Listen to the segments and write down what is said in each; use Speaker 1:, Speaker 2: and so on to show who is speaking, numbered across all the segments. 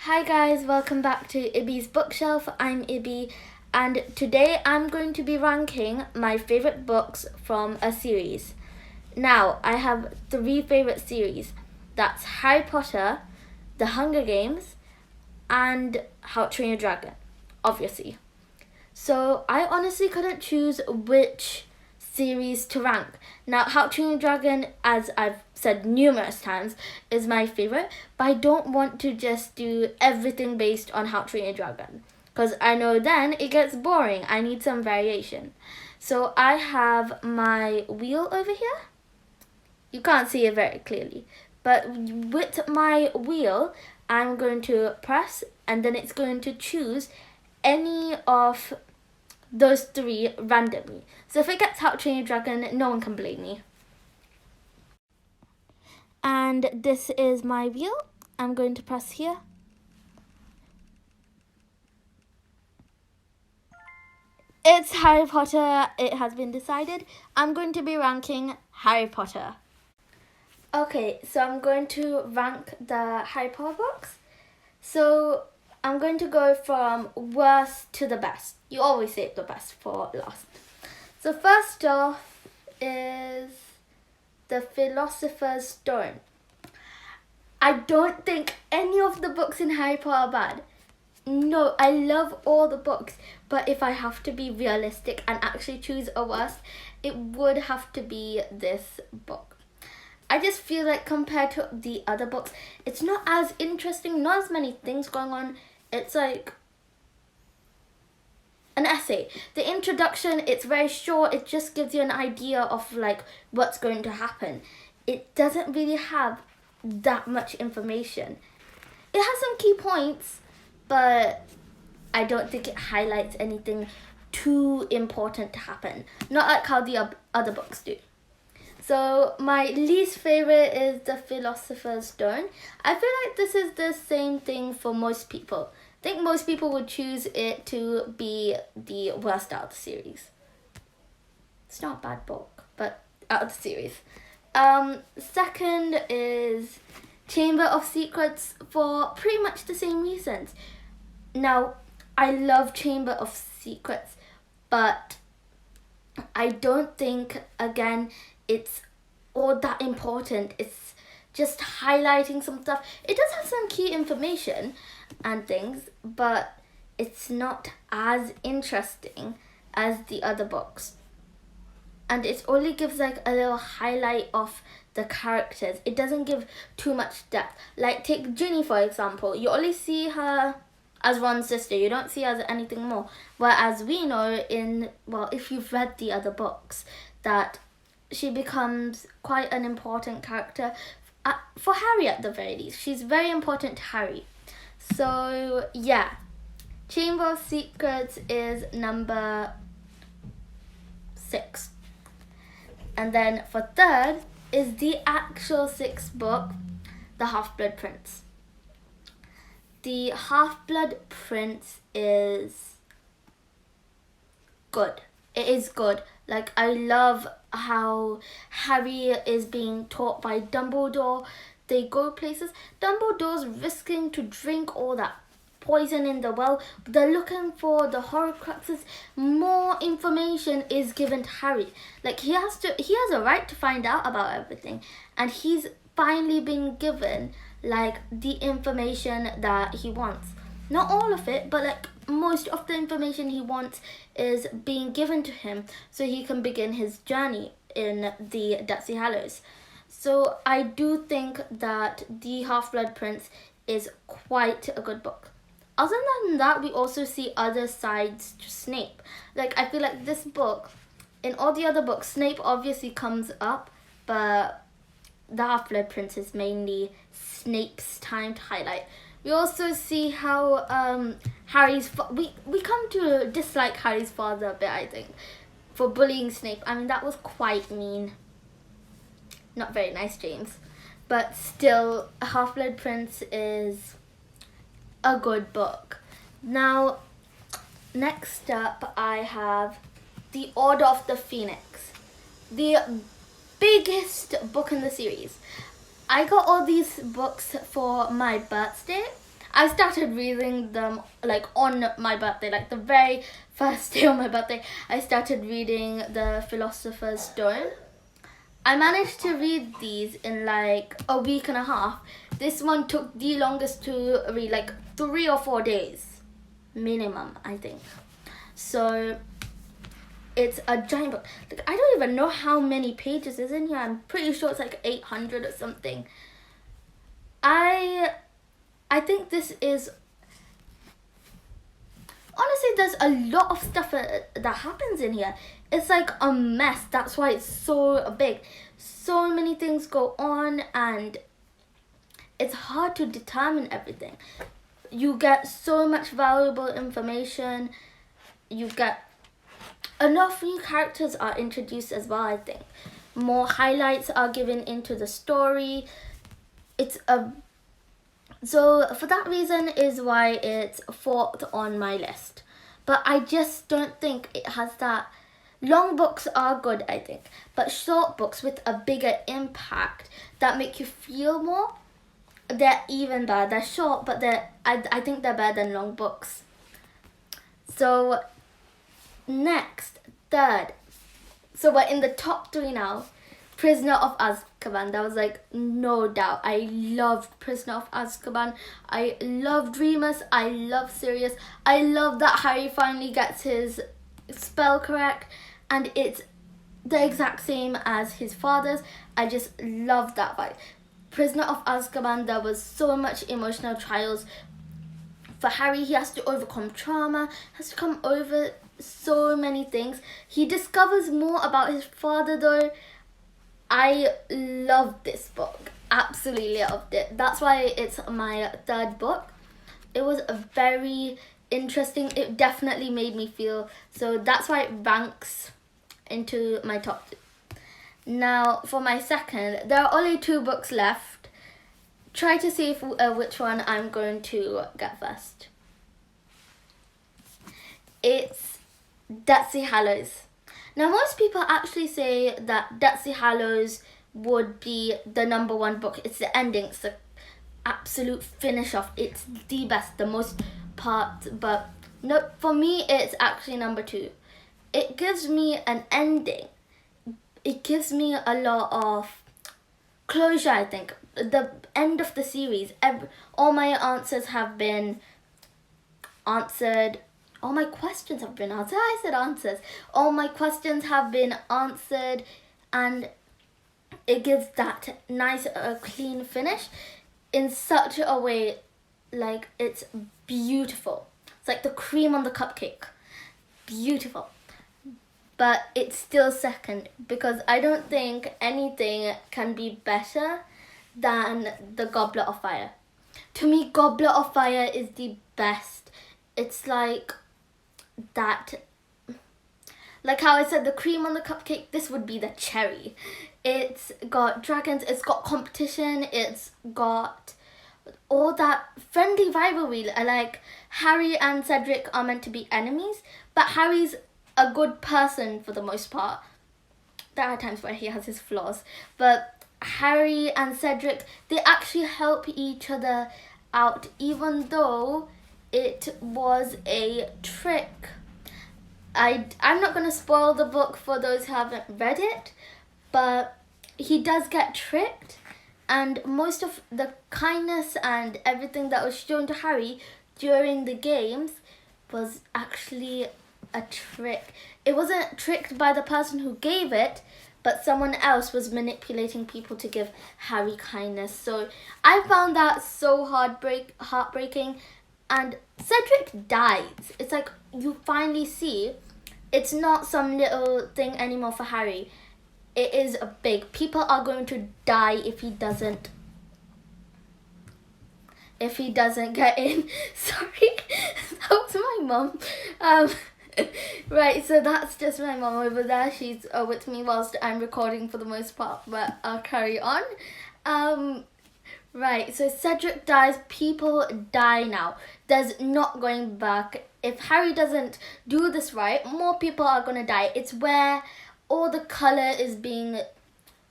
Speaker 1: Hi guys, welcome back to Ibby's Bookshelf. I'm Ibby, and today I'm going to be ranking my favorite books from a series. Now, I have 3 favorite series. That's Harry Potter, The Hunger Games, and How to Train Your Dragon, obviously. So I honestly couldn't choose which series to rank. Now, How to Train Your Dragon, as I've said numerous times, is my favorite, but I don't want to just do everything based on How to Train Your Dragon, because I know then it gets boring. I need some variation. So I have my wheel over here. You can't see it very clearly, but with my wheel, I'm going to press, and then it's going to choose any of those 3 randomly. So if it gets How to Train Your Dragon, no one can blame me. And this is my wheel. I'm going to press here. It's Harry Potter. It has been decided. I'm going to be ranking Harry Potter. Okay, so I'm going to rank the Harry Potter books. So I'm going to go from worst to the best. You always save the best for last. So first off is ThePhilosophers Stone. I don't think any of the books in Harry Potter are bad. No, I love all the books, but if I have to be realistic and actually choose a worst, it would have to be this book. I just feel like compared to the other books, it's not as interesting, not as many things going on. It's like an essay. The introduction, it's very short. It just gives you an idea of like what's going to happen. It doesn't really have that much information. It has some key points, but I don't think it highlights anything too important to happen. Not like how the other books do. So my least favorite is ThePhilosophers Stone. I feel like this is the same thing for most people. I think most people would choose it to be the worst out of the series. It's not a bad book, but out of the series. Second is Chamber of Secrets for pretty much the same reasons. Now, I love Chamber of Secrets, but I don't think, again, it's all that important. It's just highlighting some stuff. It does have some key information and things, but it's not as interesting as the other books. And it only gives like a little highlight of the characters. It doesn't give too much depth. Like take Ginny for example. You only see her as Ron's sister. You don't see her as anything more. Whereas we know if you've read the other books, that she becomes quite an important character for Harry at the very least. She's very important to Harry. So yeah, Chamber of Secrets is number 6. And then for third is the actual 6th book, The HalfBlood Prince. The HalfBlood Prince is good. It is good. Like, I love how Harry is being taught by Dumbledore. They go places. Dumbledore's risking to drink all that poison in the well. They're looking for the Horcruxes. More information is given to Harry. Like, he has a right to find out about everything. And he's finally been given, like, the information that he wants. Not all of it, but, like, most of the information he wants is being given to him so he can begin his journey in the Deathly Hallows. So I do think that the Half-Blood Prince is quite a good book. Other than that, we also see other sides to Snape. Like, I feel like this book, in all the other books, Snape obviously comes up, but the Half-Blood Prince is mainly Snape's time to highlight. We also see how Harry's... we come to dislike Harry's father a bit, I think, for bullying Snape. I mean, that was quite mean. Not very nice, James. But still, Half-Blood Prince is a good book. Now, next up, I have The Order of the Phoenix. The biggest book in the series. I got all these books for my birthday. I started reading them like on my birthday, like the very first day of my birthday. I started reading ThePhilosophers Stone. I managed to read these in like a week and a half. This one took the longest to read, like 3 or 4 days minimum, I think. So it's a giant book. Like, I don't even know how many pages is in here. I'm pretty sure it's like 800 or something. I think this is, honestly, there's a lot of stuff that happens in here. It's like a mess. That's why it's so big. So many things go on, and it's hard to determine everything. You get so much valuable information. You get enough new characters are introduced as well, I think. More highlights are given into the story. So for that reason is why it's 4th on my list. But I just don't think it has that. Long books are good, I think, but short books with a bigger impact that make you feel more, they're even better. They're short, but I think they're better than long books. So next, 3rd. So we're in the top 3 now. Prisoner of Azkaban. That was like no doubt. I loved Prisoner of Azkaban. I loved Remus. I love Sirius. I love that Harry finally gets his spell correct, and it's the exact same as his father's. I just love that vibe. Prisoner of Azkaban, there was so much emotional trials for Harry. He has to overcome trauma, has to come over so many things. He discovers more about his father though. I loved this book. Absolutely loved it. That's why it's my 3rd book. It was a very interesting. It definitely made me feel. So that's why it ranks into my top 2. Now for my 2nd, there are only 2 books left. Try to see which one I'm going to get first. It's Deathly Hallows. Now, most people actually say that Deathly Hallows would be the number 1 book. It's the ending. It's the absolute finish off. It's the best, the most part. But no, for me, it's actually number 2. It gives me an ending. It gives me a lot of closure, I think. The end of the series, all my answers have been answered. All my questions have been answered. I said answers. All my questions have been answered, and it gives that nice, clean finish in such a way, like, it's beautiful. It's like the cream on the cupcake. Beautiful. But it's still 2nd, because I don't think anything can be better than the Goblet of Fire. To me, Goblet of Fire is the best. It's like that, like how I said, the cream on the cupcake, this would be the cherry. It's got dragons, it's got competition, it's got all that friendly rivalry. Like, Harry and Cedric are meant to be enemies, but Harry's a good person for the most part. There are times where he has his flaws, but Harry and Cedric, they actually help each other out, even though it was a trick. I'm not going to spoil the book for those who haven't read it, but he does get tricked, and most of the kindness and everything that was shown to Harry during the games was actually a trick. It wasn't tricked by the person who gave it, but someone else was manipulating people to give Harry kindness. So I found that so heartbreaking. And Cedric dies. It's like you finally see it's not some little thing anymore for Harry. It is a big. People are going to die if he doesn't get in. Sorry, that was my mum. Right, so that's just my mum over there. She's with me whilst I'm recording for the most part, but I'll carry on. Right, so Cedric dies, people die now. There's not going back. If Harry doesn't do this right, more people are going to die. It's where all the colour is being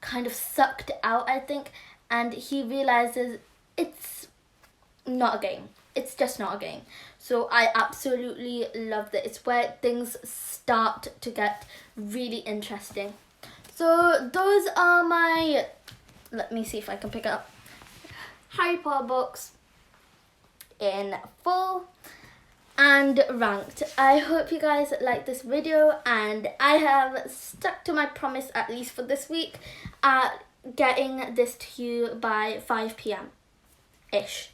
Speaker 1: kind of sucked out, I think, and he realises it's not a game. it's just not a game. So I absolutely loved it. It's where things start to get really interesting. So those are my, let me see if I can pick up, Harry Potter books in full and ranked. I hope you guys like this video, and I have stuck to my promise, at least for this week, at getting this to you by 5 p.m. ish.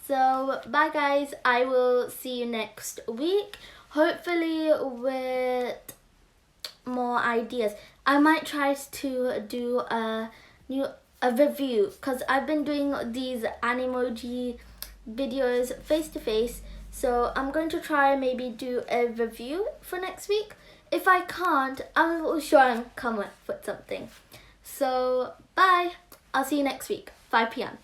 Speaker 1: So bye guys, I will see you next week, hopefully with more ideas. I might try to do a review, because I've been doing these Animoji videos face to face, so I'm going to try maybe do a review for next week. If I can't, I will sure and come up with something. So bye, I'll see you next week, 5 p.m.